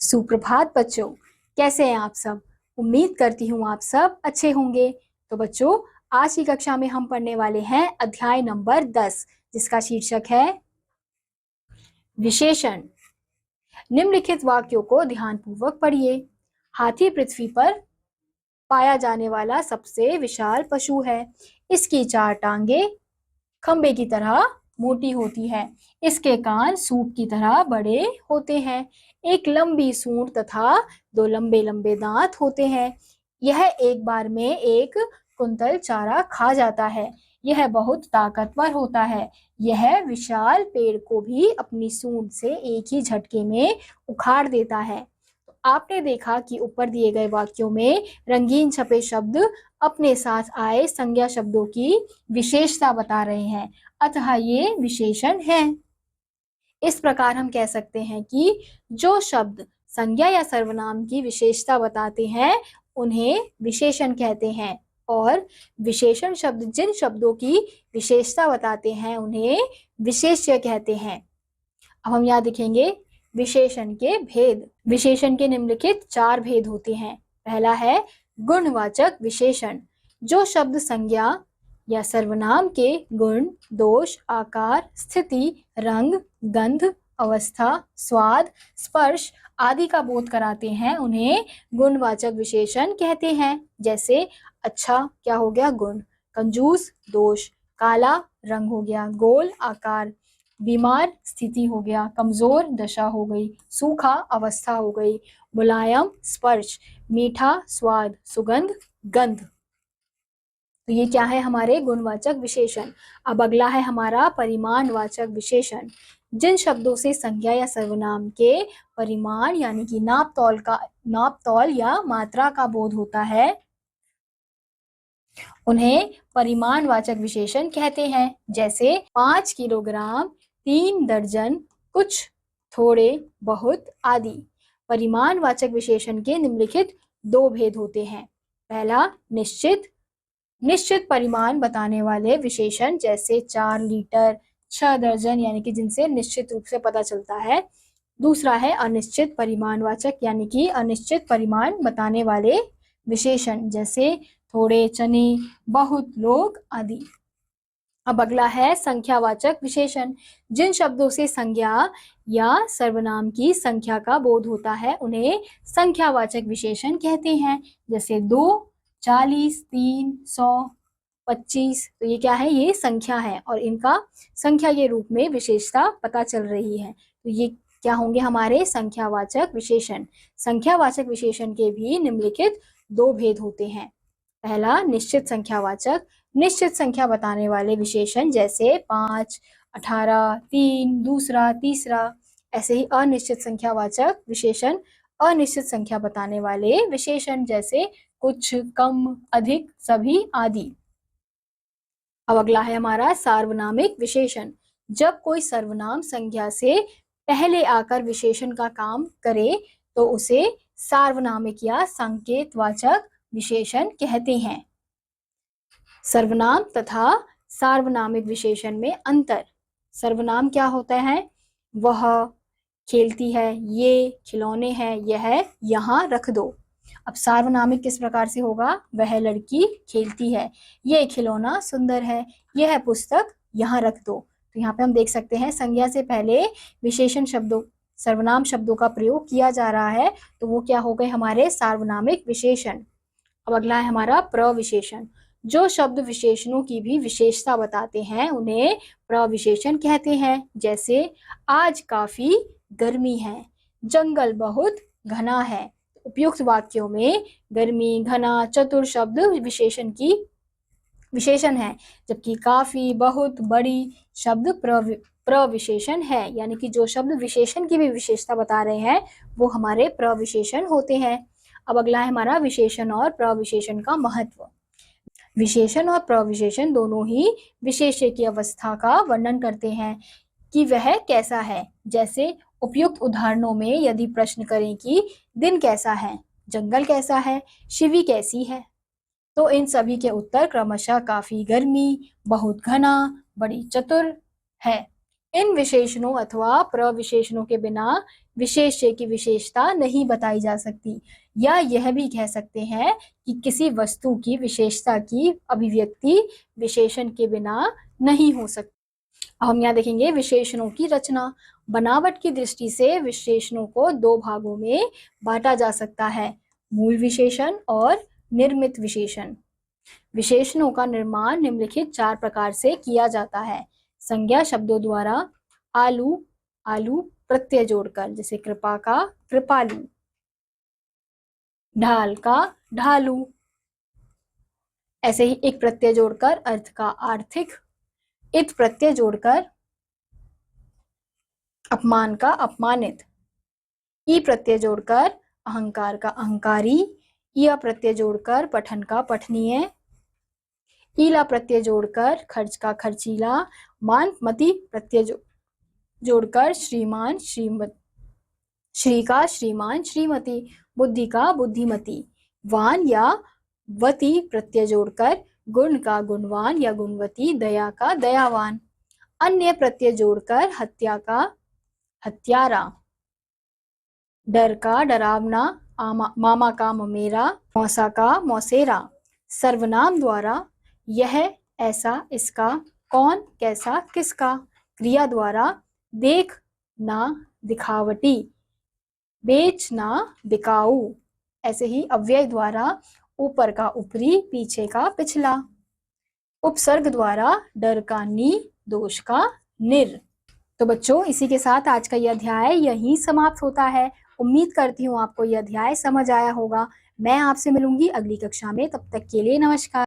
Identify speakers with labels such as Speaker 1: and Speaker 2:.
Speaker 1: सुप्रभात बच्चों, कैसे हैं आप सब। उम्मीद करती हूँ आप सब अच्छे होंगे। तो बच्चों, आज की कक्षा में हम पढ़ने वाले हैं अध्याय नंबर 10, जिसका शीर्षक है विशेषण। निम्नलिखित वाक्यों को ध्यानपूर्वक पढ़िए। हाथी पृथ्वी पर पाया जाने वाला सबसे विशाल पशु है। इसकी 4 टांगे खंबे की तरह मोटी होती है। इसके कान सूप की तरह बड़े होते हैं। एक लंबी सूंड तथा 2 लंबे लंबे दांत होते हैं। यह एक बार में 1 कुंतल चारा खा जाता है। यह बहुत ताकतवर होता है। यह विशाल पेड़ को भी अपनी सूंड से एक ही झटके में उखाड़ देता है। तो आपने देखा कि ऊपर दिए गए वाक्यों में रंगीन छपे शब्द अपने साथ आए संज्ञा शब्दों की विशेषता बता रहे हैं, अतः ये विशेषण है। इस प्रकार हम कह सकते हैं कि जो शब्द संज्ञा या सर्वनाम की विशेषता बताते हैं उन्हें विशेषण कहते हैं, और विशेषण शब्द जिन शब्दों की विशेषता बताते हैं उन्हें विशेष्य कहते हैं। अब हम यहाँ देखेंगे विशेषण के भेद। विशेषण के निम्नलिखित 4 भेद होते हैं। पहला है गुणवाचक विशेषण। जो शब्द संज्ञा या सर्वनाम के गुण, दोष, आकार, स्थिति, रंग, गंध, अवस्था, स्वाद, स्पर्श आदि का बोध कराते हैं उन्हें गुणवाचक विशेषण कहते हैं। जैसे अच्छा क्या हो गया, गुण। कंजूस दोष। काला रंग हो गया। गोल आकार। बीमार स्थिति हो गया। कमजोर दशा हो गई। सूखा अवस्था हो गई। मुलायम स्पर्श। मीठा स्वाद। सुगंध गंध। तो ये क्या है, हमारे गुणवाचक विशेषण। अब अगला है हमारा परिमाणवाचक विशेषण। जिन शब्दों से संज्ञा या सर्वनाम के परिमाण यानी कि नाप तौल या मात्रा का बोध होता है उन्हें परिमाणवाचक विशेषण कहते हैं। जैसे 5 किलोग्राम, 3 दर्जन, कुछ, थोड़े, बहुत आदि। परिमाणवाचक विशेषण के निम्नलिखित 2 भेद होते हैं। पहला निश्चित परिमाण बताने वाले विशेषण, जैसे 4 लीटर, 6 दर्जन, यानी कि जिनसे निश्चित रूप से पता चलता है। दूसरा है अनिश्चित परिमाणवाचक, यानी कि अनिश्चित परिमाण बताने वाले विशेषण, जैसे थोड़े चने, बहुत लोग आदि। अब अगला है संख्यावाचक विशेषण। जिन शब्दों से संज्ञा या सर्वनाम की संख्या का बोध होता है उन्हें संख्यावाचक विशेषण कहते हैं। जैसे 2, 40, 3, 100, 25। तो ये क्या है, ये संख्या है और इनका संख्या के रूप में विशेषता पता चल रही है। तो ये क्या होंगे, हमारे संख्यावाचक विशेषण। संख्यावाचक विशेषण के भी निम्नलिखित 2 भेद होते हैं। पहला निश्चित संख्यावाचक। निश्चित संख्या बताने वाले विशेषण, जैसे 5, 18, 3, दूसरा, तीसरा। ऐसे ही अनिश्चित संख्यावाचक विशेषण, अनिश्चित संख्या बताने वाले विशेषण, जैसे कुछ, कम, अधिक, सभी आदि। अब अगला है हमारा सार्वनामिक विशेषण। जब कोई सर्वनाम संज्ञा से पहले आकर विशेषण का काम करे तो उसे सार्वनामिक या संकेतवाचक विशेषण कहते हैं। सर्वनाम तथा सार्वनामिक विशेषण में अंतर। सर्वनाम क्या होता है, वह खेलती है, ये खिलौने हैं, यह यहाँ रख दो। अब सार्वनामिक किस प्रकार से होगा, वह लड़की खेलती है, ये खिलौना सुंदर है, यह पुस्तक यहाँ रख दो। तो यहाँ पे हम देख सकते हैं संज्ञा से पहले विशेषण शब्दों, सर्वनाम शब्दों का प्रयोग किया जा रहा है, तो वो क्या हो गए, हमारे सार्वनामिक विशेषण। अब अगला है हमारा प्रविशेषण। जो शब्द विशेषणों की भी विशेषता बताते हैं उन्हें प्रविशेषण कहते हैं। जैसे आज काफी गर्मी है, जंगल बहुत घना है। उपयुक्त वाक्यों में गर्मी, घना, चतुर शब्द विशेषण है, जबकि काफी, बहुत, बड़ी शब्द प्रविशेषण है। यानी कि जो शब्द विशेषण की भी विशेषता बता रहे हैं वो हमारे प्रविशेषण होते हैं। अब अगला है हमारा विशेषण और प्रविशेषण का महत्व। विशेषण और प्रविशेषण दोनों ही विशेष्य की अवस्था का वर्णन करते हैं कि वह कैसा है। जैसे उपयुक्त उदाहरणों में यदि प्रश्न करें कि दिन कैसा है, जंगल कैसा है, शिवी कैसी है, तो इन सभी के उत्तर क्रमशः काफी गर्मी, बहुत घना, बड़ी चतुर है। इन विशेषणों अथवा प्रविशेषणों के बिना विशेष्य की विशेषता नहीं बताई जा सकती, या यह भी कह सकते हैं कि किसी वस्तु की विशेषता की अभिव्यक्ति विशेषण के बिना नहीं हो सकती। हम यहाँ देखेंगे विशेषणों की रचना। बनावट की दृष्टि से विशेषणों को दो भागों में बांटा जा सकता है, मूल विशेषण और निर्मित विशेषण। विशेषणों का निर्माण निम्नलिखित 4 प्रकार से किया जाता है। संज्ञा शब्दों द्वारा, आलू आलू प्रत्यय जोड़कर, जैसे कृपा का कृपालु, ढाल का ढालू, ऐसे ही एक प्रत्यय जोड़कर अर्थ का आर्थिक, इत प्रत्यय जोड़कर अपमान का अपमानित, ई प्रत्यय जोड़कर अहंकार का अहंकारी, या प्रत्यय जोड़कर पठन का पठनीय, ईला प्रत्यय जोड़कर खर्च का खर्चीला, मान मति प्रत्यय जोड़कर श्रीमान श्रीमत, श्री का श्रीमान श्रीमती, बुद्धि का बुद्धिमती, वान या वती प्रत्यय जोड़कर गुण का गुणवान या गुणवती, दया का दयावान, अन्य प्रत्यय जोड़कर हत्या का हत्यारा, डर का डरावना, मामा का ममेरा, मौसा का मौसेरा। सर्वनाम द्वारा यह, ऐसा, इसका, कौन, कैसा, किसका। क्रिया द्वारा देख ना दिखावटी, बेच ना बिकाऊ। ऐसे ही अव्यय द्वारा ऊपर का ऊपरी, पीछे का पिछला। उपसर्ग द्वारा डर का नी, दोष का निर। तो बच्चों, इसी के साथ आज का यह अध्याय यहीं समाप्त होता है। उम्मीद करती हूँ आपको यह अध्याय समझ आया होगा। मैं आपसे मिलूंगी अगली कक्षा में, तब तक के लिए नमस्कार।